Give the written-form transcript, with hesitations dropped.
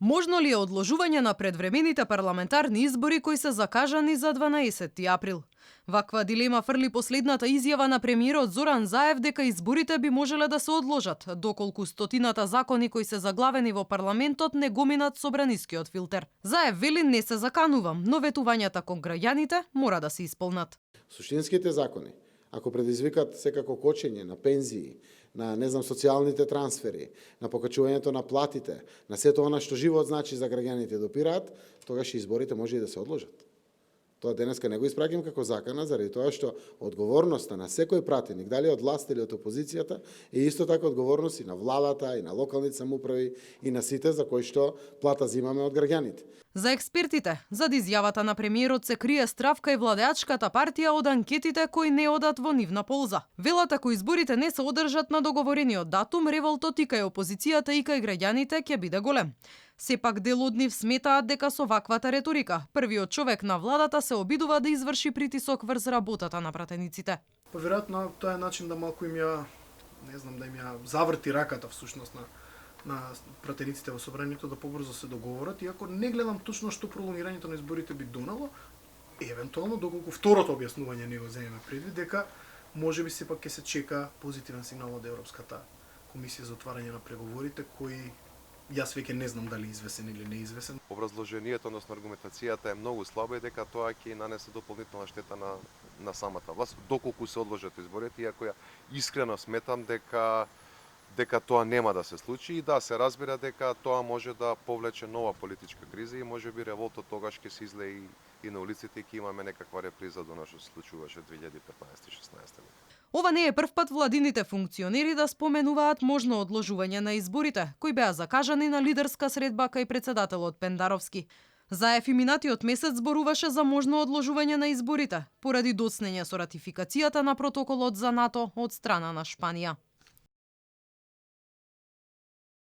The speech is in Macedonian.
Можно ли е одложување на предвремените парламентарни избори кои се закажани за 12 април? Ваква дилема фрли последната изјава на премиерот Зоран Заев дека изборите би можеле да се одложат, доколку стотината закони кои се заглавени во парламентот не го минат собранискиот филтер. Заев вели не се заканувам, но ветувањата кон граѓаните мора да се исполнат. Суштинските закони, ако предизвикат секако кочење на пензии, на социјалните трансфери, на покачувањето на платите, на сето она што живот значи за граѓаните допираат, тогаш изборите може и да се одложат. Тоа денеска не го испраќам како закана, заради тоа што одговорноста на секој пратеник, дали од власт или од опозицијата, е исто така одговорност и на владата, и на локалните самоуправи, и на сите за кои што плата зимаме од граѓаните. За експертите, зад изјавата на премиерот се крие страв кај владеачката партија од анкетите кои не одат во нивна полза. Велат ако изборите не се одржат на договорениот датум, револтот и кај опозицијата и кај граѓаните ќе биде голем. Сепак дел од нив сметаат дека со ваквата реторика, првиот човек на владата се обидува да изврши притисок врз работата на пратениците. Веројатно тоа е начин да малку им ја, да им ја заврти раката всушност на пратениците во собранието да побрзо се договорат, иако не гледам точно што пролонгирањето на изборите би донело, евентуално доколку второто објаснување не го земеме предвид дека можеби сепак ќе се чека позитивен сигнал од Европската комисија за отварање на преговорите кои јас веќе не знам дали извесен или неизвесен. Образложението, односно аргументацијата е многу слаба и дека тоа ќе нанесе дополнителна штета на самата власт доколку се одложат изборите, иако ја искрено сметам дека тоа нема да се случи и да се разбира дека тоа може да повлече нова политичка криза и можеби револтот тогаш ќе се излее и на улиците и ќе имаме некаква реприза до што се случуваше 2015-16 година. Ова не е првпат владините функционери да споменуваат можно одложување на изборите, кои беа закажани на лидерска средба кај председателот Пендаровски. Заев и минатиот месец зборуваше за можно одложување на изборите, поради доцнење со ратификацијата на протоколот за НАТО од страна на Шпанија.